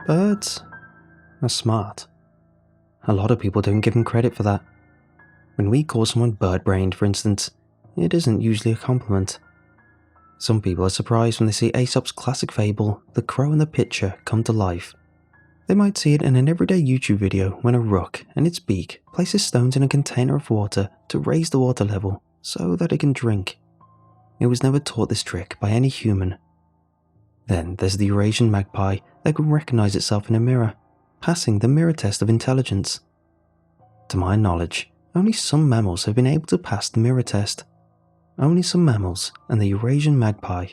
Birds are smart. A lot of people don't give them credit for that. When we call someone bird-brained, for instance, it isn't usually a compliment. Some people are surprised when they see Aesop's classic fable, The Crow and the Pitcher, come to life. They might see it in an everyday YouTube video when a rook and its beak places stones in a container of water to raise the water level so that it can drink. It was never taught this trick by any human. Then there's the Eurasian magpie that can recognize itself in a mirror, passing the mirror test of intelligence. To my knowledge, only some mammals have been able to pass the mirror test. Only some mammals and the Eurasian magpie.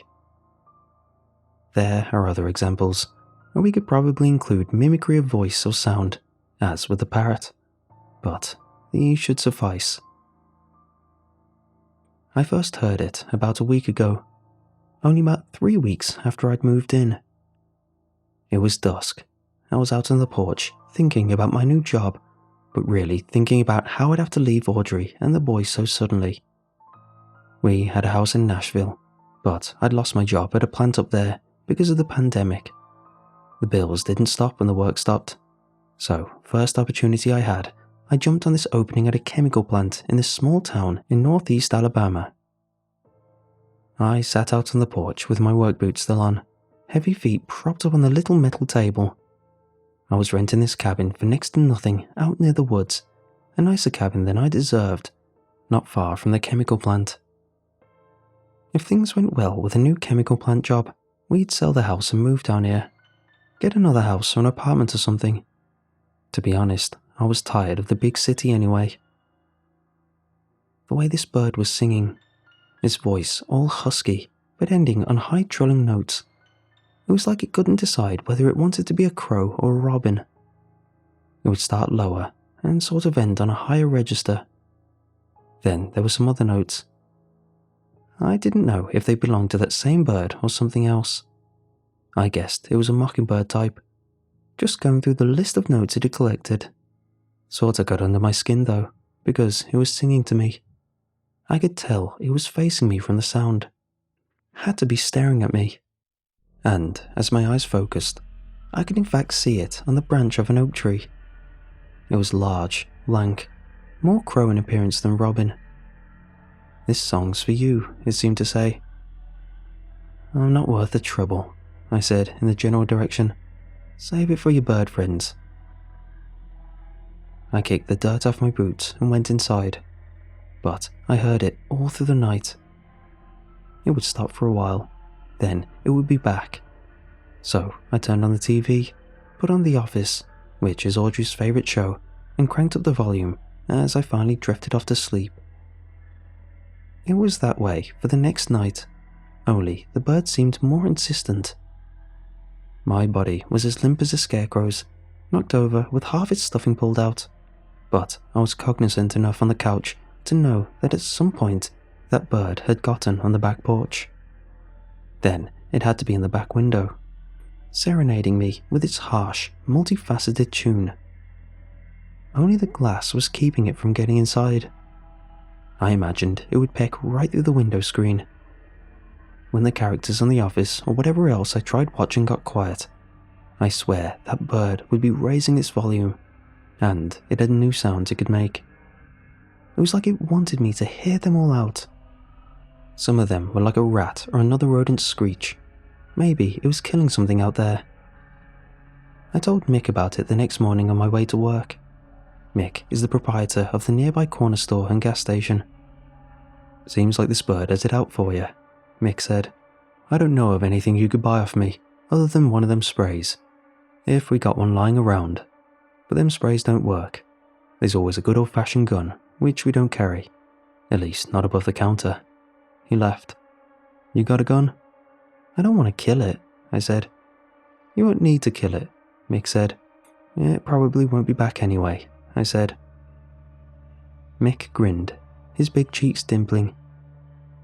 There are other examples, and we could probably include mimicry of voice or sound, as with the parrot, but these should suffice. I first heard it about a week ago, only about 3 weeks after I'd moved in. It was dusk. I was out on the porch thinking about my new job, but really thinking about how I'd have to leave Audrey and the boys so suddenly. We had a house in Nashville, but I'd lost my job at a plant up there because of the pandemic. The bills didn't stop when the work stopped, so first opportunity I had, I jumped on this opening at a chemical plant in this small town in northeast Alabama. I sat out on the porch with my work boots still on, heavy feet propped up on the little metal table. I was renting this cabin for next to nothing out near the woods, a nicer cabin than I deserved, not far from the chemical plant. If things went well with a new chemical plant job, we'd sell the house and move down here. Get another house or an apartment or something. To be honest, I was tired of the big city anyway. The way this bird was singing, its voice all husky, but ending on high trolling notes. It was like it couldn't decide whether it wanted to be a crow or a robin. It would start lower and sort of end on a higher register. Then there were some other notes. I didn't know if they belonged to that same bird or something else. I guessed it was a mockingbird type, just going through the list of notes it had collected. Sorta got under my skin though, because it was singing to me. I could tell it was facing me from the sound. Had to be staring at me. And as my eyes focused, I could in fact see it on the branch of an oak tree. It was large, lank, more crow in appearance than robin. "This song's for you," it seemed to say. "I'm not worth the trouble," I said in the general direction. "Save it for your bird friends." I kicked the dirt off my boots and went inside, but I heard it all through the night. It would stop for a while, then it would be back. So I turned on the TV, put on The Office, which is Audrey's favourite show, and cranked up the volume as I finally drifted off to sleep. It was that way for the next night, only the bird seemed more insistent. My body was as limp as a scarecrow's, knocked over with half its stuffing pulled out, but I was cognizant enough on the couch to know that at some point that bird had gotten on the back porch. Then it had to be in the back window, serenading me with its harsh, multifaceted tune. Only the glass was keeping it from getting inside. I imagined it would peck right through the window screen. When the characters on The Office or whatever else I tried watching got quiet, I swear that bird would be raising its volume, and it had new sounds it could make. It was like it wanted me to hear them all out. Some of them were like a rat or another rodent's screech. Maybe it was killing something out there. I told Mick about it the next morning on my way to work. Mick is the proprietor of the nearby corner store and gas station. "Seems like this bird has it out for you," Mick said. "I don't know of anything you could buy off me other than one of them sprays, if we got one lying around. But them sprays don't work. There's always a good old-fashioned gun, which we don't carry, at least not above the counter." He laughed. "You got a gun?" "I don't want to kill it," I said. "You won't need to kill it," Mick said. "It probably won't be back anyway," I said. Mick grinned, his big cheeks dimpling.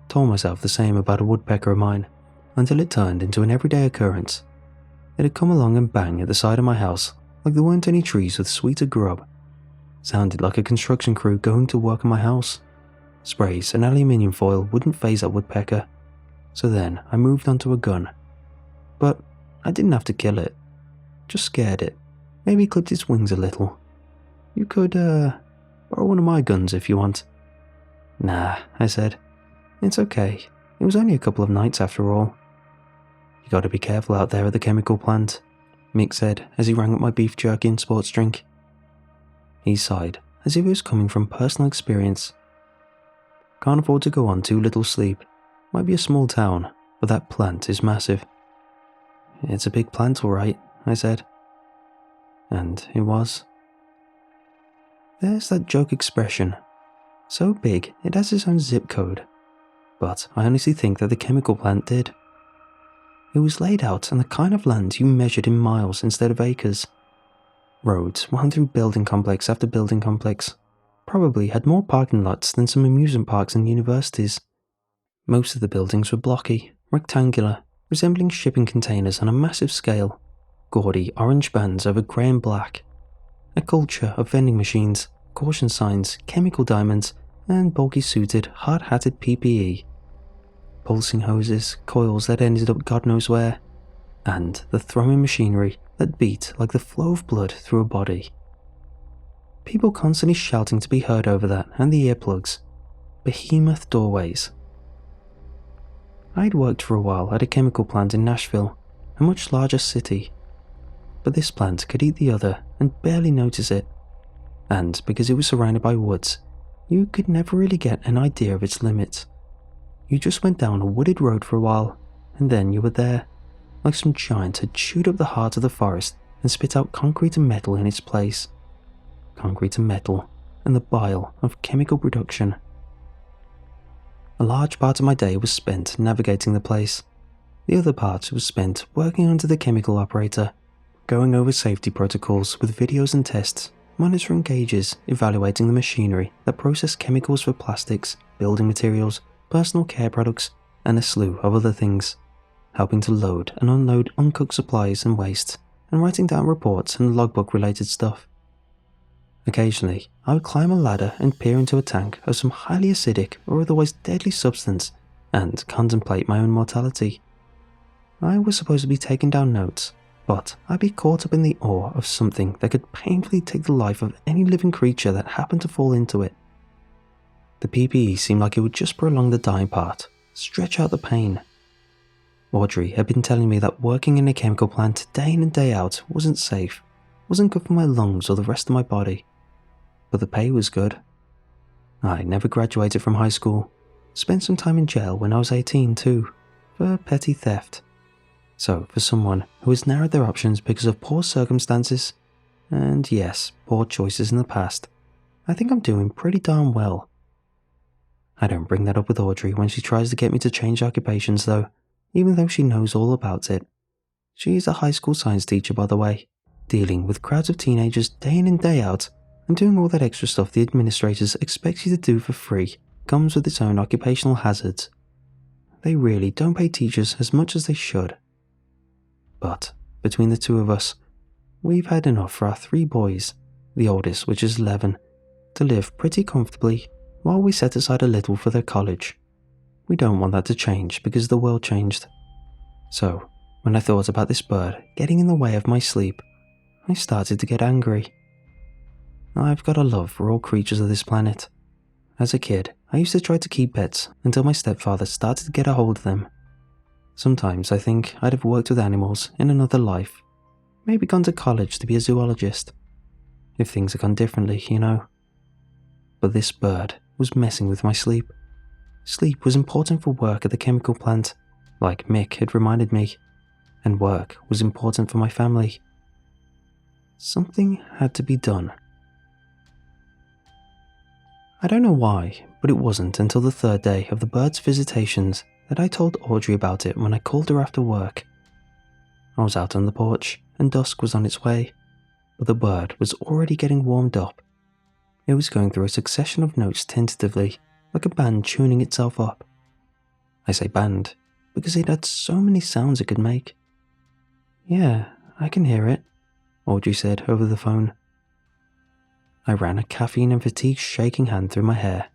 Told myself the same about a woodpecker of mine, until it turned into an everyday occurrence. It had come along and bang at the side of my house like there weren't any trees with sweeter grub. Sounded like a construction crew going to work on my house. Sprays and aluminium foil wouldn't faze that woodpecker, so then I moved on to a gun. But I didn't have to kill it. Just scared it. Maybe clipped its wings a little. You could, borrow one of my guns if you want." "Nah," I said. "It's okay. It was only a couple of nights after all." "You gotta be careful out there at the chemical plant," Mick said as he rang up my beef jerky and sports drink. He sighed, as if it was coming from personal experience. "Can't afford to go on too little sleep. Might be a small town, but that plant is massive." "It's a big plant, all right," I said. And it was. There's that joke expression. So big, it has its own zip code. But I honestly think that the chemical plant did. It was laid out on the kind of land you measured in miles instead of acres. Roads wound through building complex after building complex. Probably had more parking lots than some amusement parks and universities. Most of the buildings were blocky, rectangular, resembling shipping containers on a massive scale. Gaudy orange bands over grey and black. A culture of vending machines, caution signs, chemical diamonds, and bulky suited, hard-hatted PPE. Pulsing hoses, coils that ended up God knows where, and the thrumming machinery that beat like the flow of blood through a body. People constantly shouting to be heard over that and the earplugs. Behemoth doorways. I'd worked for a while at a chemical plant in Nashville, a much larger city. But this plant could eat the other and barely notice it. And because it was surrounded by woods, you could never really get an idea of its limits. You just went down a wooded road for a while, and then you were there, like some giant had chewed up the heart of the forest and spit out concrete and metal in its place. Concrete and metal, and the bile of chemical production. A large part of my day was spent navigating the place. The other part was spent working under the chemical operator, going over safety protocols with videos and tests, monitoring gauges, evaluating the machinery that processed chemicals for plastics, building materials, personal care products, and a slew of other things, helping to load and unload uncooked supplies and waste, and writing down reports and logbook-related stuff. Occasionally, I would climb a ladder and peer into a tank of some highly acidic or otherwise deadly substance and contemplate my own mortality. I was supposed to be taking down notes, but I'd be caught up in the awe of something that could painfully take the life of any living creature that happened to fall into it. The PPE seemed like it would just prolong the dying part, stretch out the pain. Audrey had been telling me that working in a chemical plant day in and day out wasn't safe, wasn't good for my lungs or the rest of my body. But the pay was good. I never graduated from high school, spent some time in jail when I was 18 too, for petty theft. So for someone who has narrowed their options because of poor circumstances, and yes, poor choices in the past, I think I'm doing pretty darn well. I don't bring that up with Audrey when she tries to get me to change occupations though, even though she knows all about it. She's a high school science teacher, by the way, dealing with crowds of teenagers day in and day out, and doing all that extra stuff the administrators expect you to do for free comes with its own occupational hazards. They really don't pay teachers as much as they should. But between the two of us, we've had enough for our 3 boys, the oldest which is 11, to live pretty comfortably while we set aside a little for their college. We don't want that to change because the world changed. So, when I thought about this bird getting in the way of my sleep, I started to get angry. I've got a love for all creatures of this planet. As a kid, I used to try to keep pets until my stepfather started to get a hold of them. Sometimes I think I'd have worked with animals in another life, maybe gone to college to be a zoologist. If things had gone differently, you know. But this bird was messing with my sleep. Sleep was important for work at the chemical plant, like Mick had reminded me, and work was important for my family. Something had to be done. I don't know why, but it wasn't until the 3rd day of the bird's visitations that I told Audrey about it when I called her after work. I was out on the porch, and dusk was on its way, but the bird was already getting warmed up. It was going through a succession of notes tentatively, like a band tuning itself up. I say band, because it had so many sounds it could make. "Yeah, I can hear it," Audrey said over the phone. I ran a caffeine and fatigue shaking hand through my hair.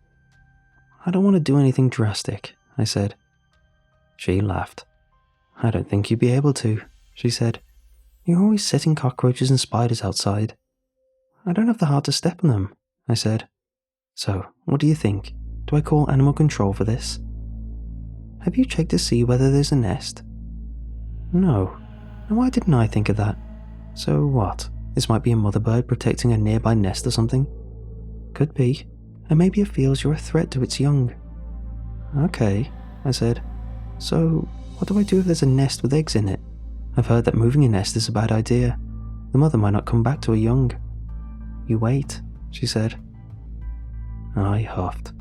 "I don't want to do anything drastic," I said. She laughed. "I don't think you'd be able to," she said. You're always setting cockroaches and spiders outside. I don't have the heart to step on them, I said. So, what do you think? Do I call animal control for this? Have you checked to see whether there's a nest? No. And why didn't I think of that? So what? This might be a mother bird protecting a nearby nest or something? Could be. And maybe it feels you're a threat to its young. Okay, I said. So, what do I do if there's a nest with eggs in it? I've heard that moving a nest is a bad idea. The mother might not come back to her young. You wait, she said. I huffed.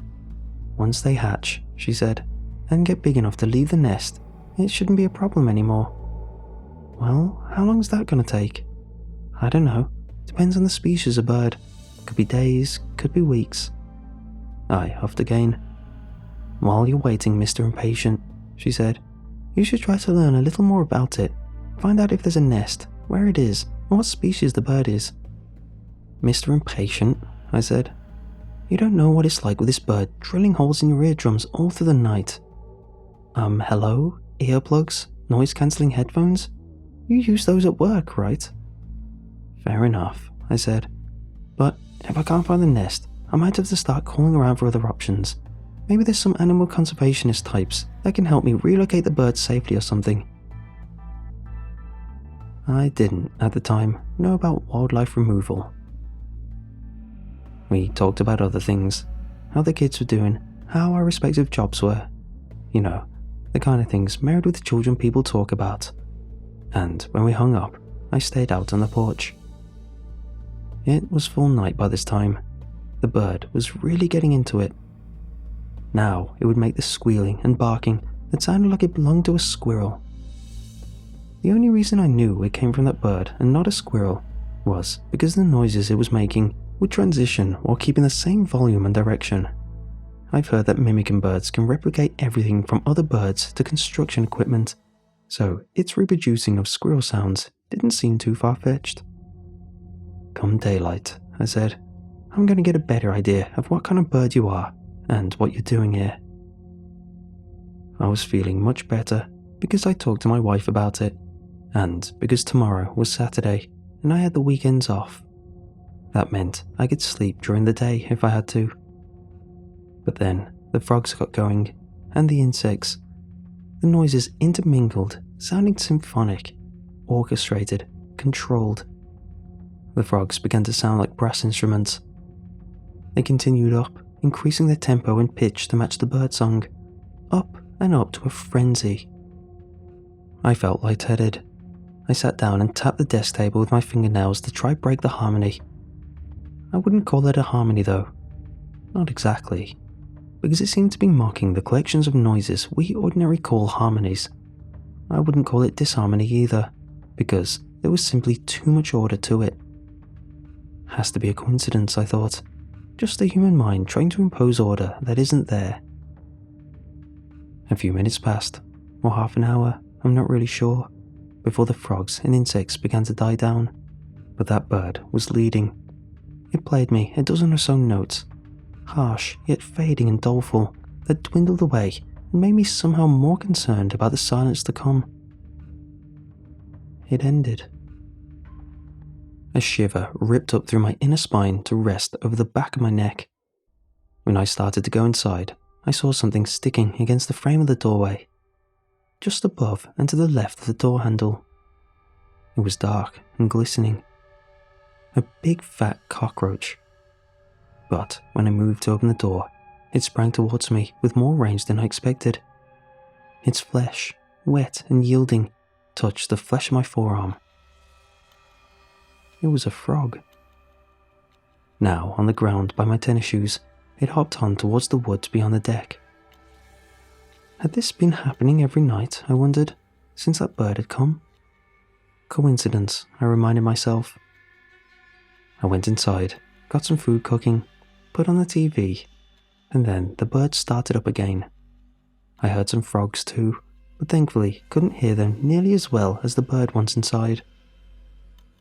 Once they hatch, she said, and get big enough to leave the nest, it shouldn't be a problem anymore. Well, how long is that going to take? I don't know. Depends on the species of bird. Could be days, could be weeks. I huffed again. While you're waiting, Mr. Impatient, she said, you should try to learn a little more about it. Find out if there's a nest, where it is, and what species the bird is. Mr. Impatient, I said. You don't know what it's like with this bird drilling holes in your eardrums all through the night. Hello? Earplugs? Noise-cancelling headphones? You use those at work, right? Fair enough, I said. But if I can't find the nest, I might have to start calling around for other options. Maybe there's some animal conservationist types that can help me relocate the bird safely or something. I didn't, at the time, know about wildlife removal. We talked about other things, how the kids were doing, how our respective jobs were. You know, the kind of things married with children people talk about. And when we hung up, I stayed out on the porch. It was full night by this time. The bird was really getting into it. Now it would make this squealing and barking that sounded like it belonged to a squirrel. The only reason I knew it came from that bird and not a squirrel was because the noises it was making would transition while keeping the same volume and direction. I've heard that mimicking birds can replicate everything from other birds to construction equipment, so its reproducing of squirrel sounds didn't seem too far-fetched. Come daylight, I said, I'm going to get a better idea of what kind of bird you are and what you're doing here. I was feeling much better because I talked to my wife about it, and because tomorrow was Saturday and I had the weekends off. That meant I could sleep during the day if I had to. But then the frogs got going, and the insects. The noises intermingled, sounding symphonic, orchestrated, controlled. The frogs began to sound like brass instruments. They continued up, increasing their tempo and pitch to match the birdsong, up and up to a frenzy. I felt lightheaded. I sat down and tapped the desk table with my fingernails to try break the harmony. I wouldn't call it a harmony though. Not exactly. Because it seemed to be mocking the collections of noises we ordinarily call harmonies. I wouldn't call it disharmony either, because there was simply too much order to it. Has to be a coincidence, I thought. Just the human mind trying to impose order that isn't there. A few minutes passed, or half an hour, I'm not really sure, before the frogs and insects began to die down. But that bird was leading. It played me a dozen or so notes, harsh yet fading and doleful, that dwindled away and made me somehow more concerned about the silence to come. It ended. A shiver ripped up through my inner spine to rest over the back of my neck. When I started to go inside, I saw something sticking against the frame of the doorway, just above and to the left of the door handle. It was dark and glistening. A big fat cockroach. But when I moved to open the door, it sprang towards me with more range than I expected. Its flesh, wet and yielding, touched the flesh of my forearm. It was a frog. Now on the ground by my tennis shoes, it hopped on towards the woods beyond the deck. Had this been happening every night, I wondered, since that bird had come? Coincidence, I reminded myself. I went inside, got some food cooking, put on the TV, and then the birds started up again. I heard some frogs too, but thankfully couldn't hear them nearly as well as the bird ones inside.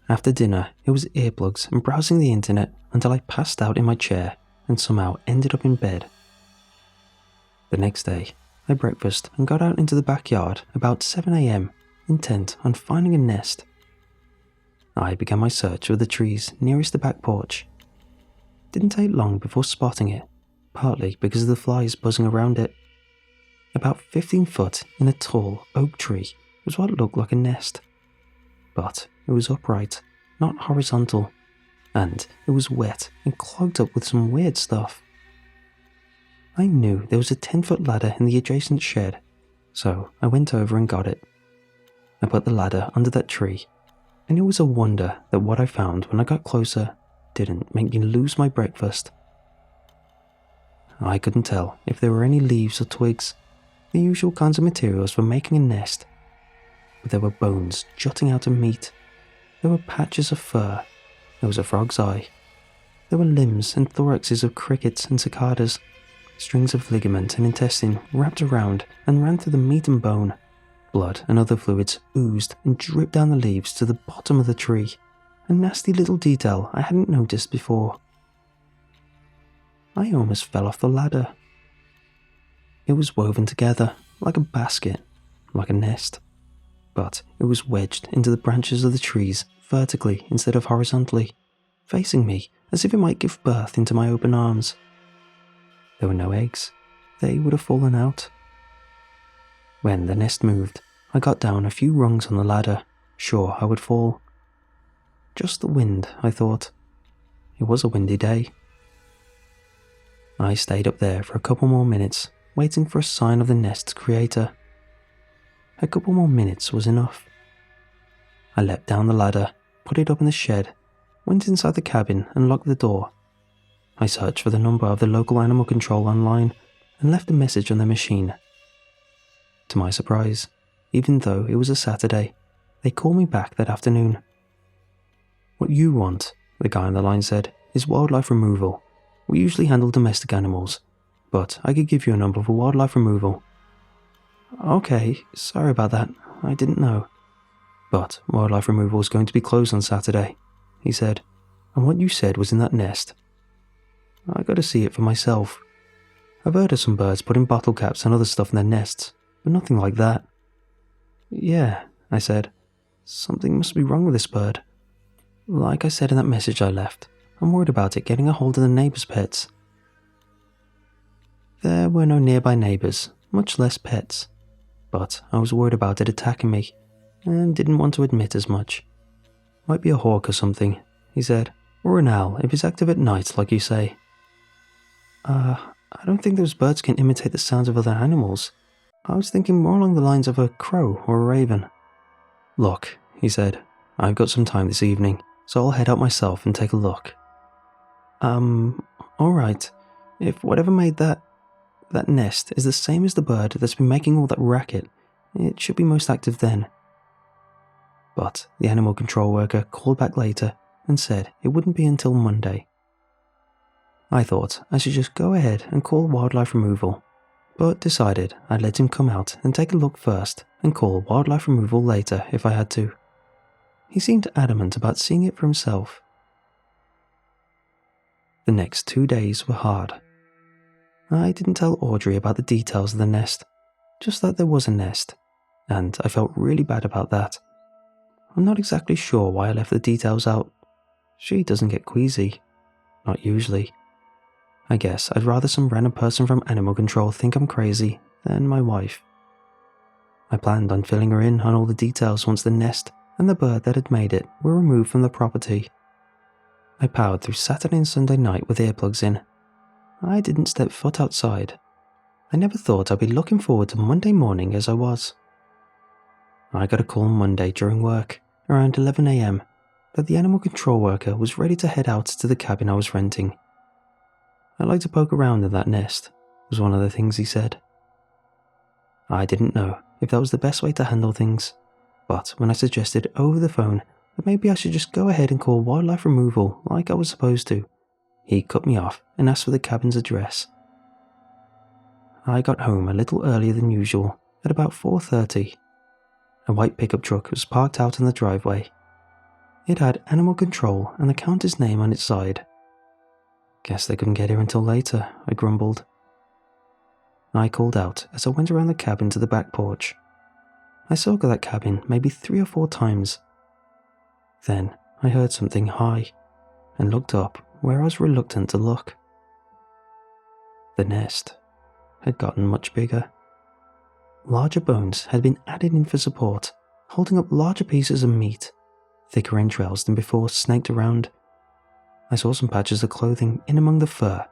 After dinner, it was earplugs and browsing the internet until I passed out in my chair and somehow ended up in bed. The next day, I breakfasted and got out into the backyard about 7 a.m, intent on finding a nest. I began my search of the trees nearest the back porch. Didn't take long before spotting it, partly because of the flies buzzing around it. About 15 foot in a tall oak tree was what looked like a nest. But it was upright, not horizontal, and it was wet and clogged up with some weird stuff. I knew there was a 10-foot ladder in the adjacent shed, so I went over and got it. I put the ladder under that tree, and it was a wonder that what I found when I got closer didn't make me lose my breakfast. I couldn't tell if there were any leaves or twigs, the usual kinds of materials for making a nest, but there were bones jutting out of meat. There were patches of fur. There was a frog's eye. There were limbs and thoraxes of crickets and cicadas. Strings of ligament and intestine wrapped around and ran through the meat and bone. Blood and other fluids oozed and dripped down the leaves to the bottom of the tree, a nasty little detail I hadn't noticed before. I almost fell off the ladder. It was woven together, like a basket, like a nest, but it was wedged into the branches of the trees vertically instead of horizontally, facing me as if it might give birth into my open arms. There were no eggs. They would have fallen out. When the nest moved, I got down a few rungs on the ladder, sure I would fall. Just the wind, I thought. It was a windy day. I stayed up there for a couple more minutes, waiting for a sign of the nest's creator. A couple more minutes was enough. I leapt down the ladder, put it up in the shed, went inside the cabin and locked the door. I searched for the number of the local animal control online and left a message on their machine. To my surprise, even though it was a Saturday, they called me back that afternoon. "What you want," the guy on the line said, "is wildlife removal. We usually handle domestic animals, but I could give you a number for wildlife removal." "Okay, sorry about that, I didn't know." "But wildlife removal is going to be closed on Saturday," he said, "and what you said was in that nest. I got to see it for myself. I've heard of some birds putting bottle caps and other stuff in their nests, but nothing like that." "Yeah," I said, "something must be wrong with this bird. Like I said in that message I left, I'm worried about it getting a hold of the neighbors' pets." There were no nearby neighbors, much less pets, but I was worried about it attacking me, and didn't want to admit as much. "Might be a hawk or something," he said, "or an owl if it's active at night, like you say." I don't think those birds can imitate the sounds of other animals. I was thinking more along the lines of a crow or a raven." "Look," he said, "I've got some time this evening, so I'll head out myself and take a look." Alright. If whatever made that nest is the same as the bird that's been making all that racket, it should be most active then." But the animal control worker called back later and said it wouldn't be until Monday. I thought I should just go ahead and call wildlife removal, but decided I'd let him come out and take a look first and call wildlife removal later if I had to. He seemed adamant about seeing it for himself. The next 2 days were hard. I didn't tell Audrey about the details of the nest, just that there was a nest, and I felt really bad about that. I'm not exactly sure why I left the details out. She doesn't get queasy. Not usually. I guess I'd rather some random person from animal control think I'm crazy than my wife. I planned on filling her in on all the details once the nest and the bird that had made it were removed from the property. I powered through Saturday and Sunday night with earplugs in. I didn't step foot outside. I never thought I'd be looking forward to Monday morning as I was. I got a call Monday during work, around 11 AM, that the animal control worker was ready to head out to the cabin I was renting. "I'd like to poke around in that nest," was one of the things he said. I didn't know if that was the best way to handle things, but when I suggested over the phone that maybe I should just go ahead and call wildlife removal like I was supposed to, he cut me off and asked for the cabin's address. I got home a little earlier than usual, at about 4:30. A white pickup truck was parked out in the driveway. It had animal control and the counter's name on its side. "Guess they couldn't get here until later," I grumbled. I called out as I went around the cabin to the back porch. I circled that cabin maybe 3 or 4 times. Then I heard something high and looked up where I was reluctant to look. The nest had gotten much bigger. Larger bones had been added in for support, holding up larger pieces of meat. Thicker entrails than before snaked around. I saw some patches of clothing in among the fur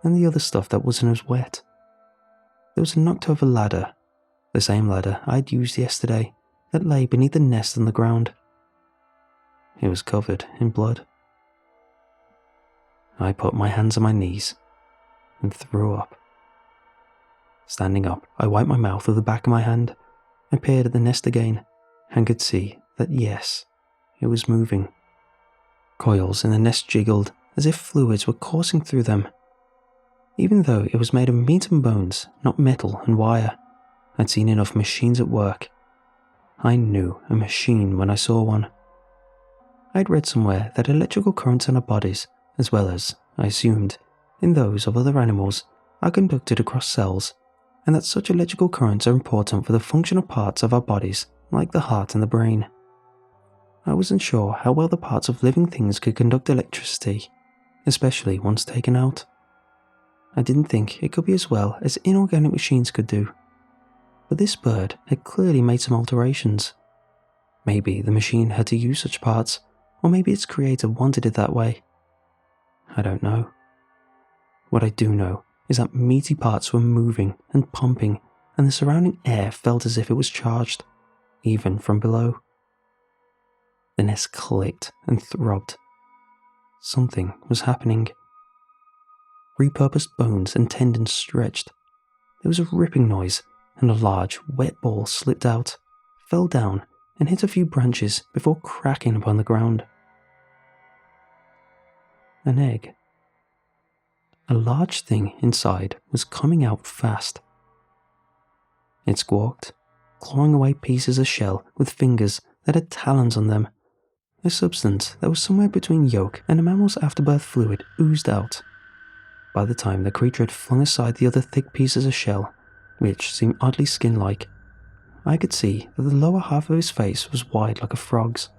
and the other stuff that wasn't as wet. There was a knocked over ladder, the same ladder I'd used yesterday, that lay beneath the nest on the ground. It was covered in blood. I put my hands on my knees and threw up. Standing up, I wiped my mouth with the back of my hand. I peered at the nest again and could see that yes, it was moving. Coils in the nest jiggled as if fluids were coursing through them. Even though it was made of meat and bones, not metal and wire, I'd seen enough machines at work. I knew a machine when I saw one. I'd read somewhere that electrical currents in our bodies, as well as, I assumed, in those of other animals, are conducted across cells, and that such electrical currents are important for the functional parts of our bodies, like the heart and the brain. I wasn't sure how well the parts of living things could conduct electricity, especially once taken out. I didn't think it could be as well as inorganic machines could do. But this bird had clearly made some alterations. Maybe the machine had to use such parts, or maybe its creator wanted it that way. I don't know. What I do know is that meaty parts were moving and pumping, and the surrounding air felt as if it was charged, even from below. The nest clicked and throbbed. Something was happening. Repurposed bones and tendons stretched. There was a ripping noise, and a large, wet ball slipped out, fell down, and hit a few branches before cracking upon the ground. An egg. A large thing inside was coming out fast. It squawked, clawing away pieces of shell with fingers that had talons on them. A substance that was somewhere between yolk and a mammal's afterbirth fluid oozed out. By the time the creature had flung aside the other thick pieces of shell, which seemed oddly skin-like, I could see that the lower half of his face was wide like a frog's,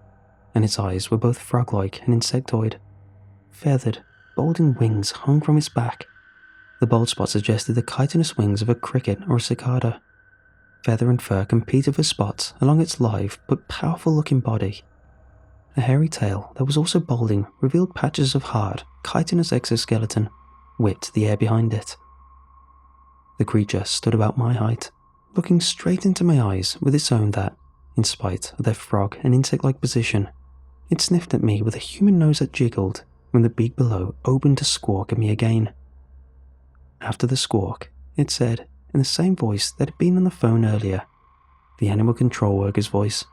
and its eyes were both frog-like and insectoid. Feathered, balding wings hung from its back. The bald spot suggested the chitinous wings of a cricket or a cicada. Feather and fur competed for spots along its lithe but powerful-looking body. A hairy tail that was also balding revealed patches of hard, chitinous exoskeleton, whipped the air behind it. The creature stood about my height, looking straight into my eyes with its own that, in spite of their frog and insect-like position, it sniffed at me with a human nose that jiggled when the beak below opened to squawk at me again. After the squawk, it said, in the same voice that had been on the phone earlier, the animal control worker's voice,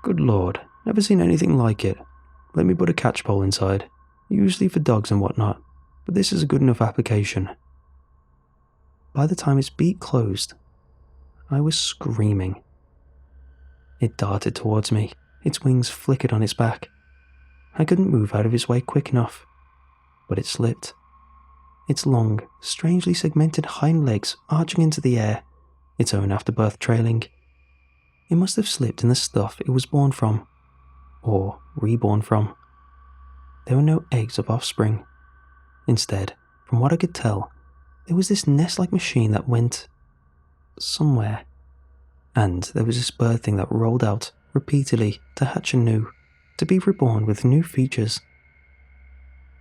"Good Lord, never seen anything like it. Let me put a catchpole inside, usually for dogs and whatnot, but this is a good enough application." By the time its beak closed, I was screaming. It darted towards me, its wings flickered on its back. I couldn't move out of its way quick enough, but it slipped. Its long, strangely segmented hind legs arching into the air, its own afterbirth trailing. It must have slipped in the stuff it was born from, or reborn from. There were no eggs of offspring. Instead, from what I could tell, there was this nest-like machine that went somewhere, and there was this bird thing that rolled out repeatedly to hatch anew, to be reborn with new features.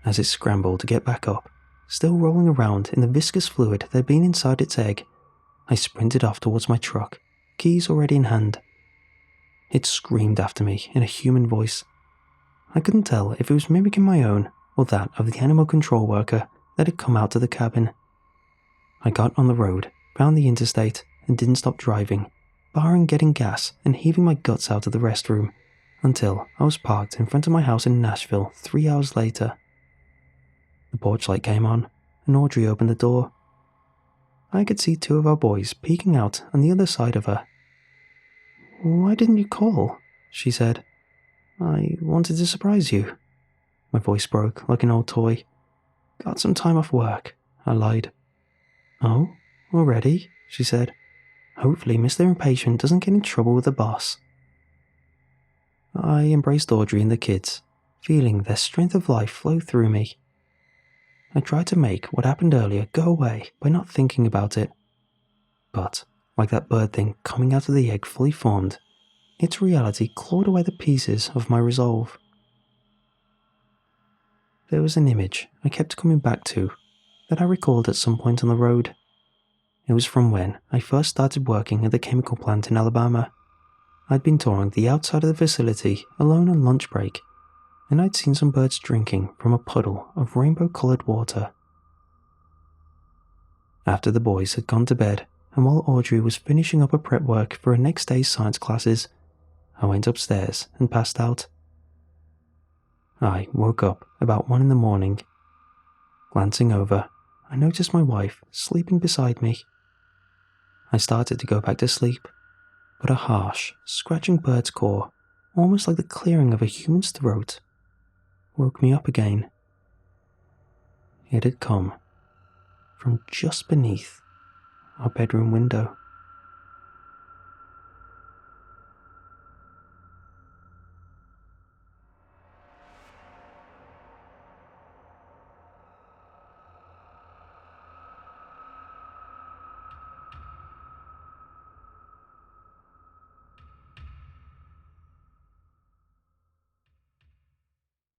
As it scrambled to get back up, still rolling around in the viscous fluid that had been inside its egg, I sprinted off towards my truck, keys already in hand. It screamed after me in a human voice. I couldn't tell if it was mimicking my own or that of the animal control worker that had come out to the cabin. I got on the road, found the interstate, and didn't stop driving, barring getting gas and heaving my guts out of the restroom, until I was parked in front of my house in Nashville 3 hours later. The porch light came on, and Audrey opened the door. I could see 2 of our boys peeking out on the other side of her. "Why didn't you call?" she said. "I wanted to surprise you." My voice broke like an old toy. "Got some time off work," I lied. "Oh, already?" she said. "Hopefully Mr. Impatient doesn't get in trouble with the boss." I embraced Audrey and the kids, feeling their strength of life flow through me. I tried to make what happened earlier go away by not thinking about it. But, like that bird thing coming out of the egg fully formed, its reality clawed away the pieces of my resolve. There was an image I kept coming back to that I recalled at some point on the road. It was from when I first started working at the chemical plant in Alabama. I'd been touring the outside of the facility alone on lunch break, and I'd seen some birds drinking from a puddle of rainbow-coloured water. After the boys had gone to bed, and while Audrey was finishing up her prep work for her next day's science classes, I went upstairs and passed out. I woke up about 1 in the morning. Glancing over, I noticed my wife sleeping beside me. I started to go back to sleep, but a harsh, scratching bird's call, almost like the clearing of a human's throat, woke me up again. It had come from just beneath our bedroom window.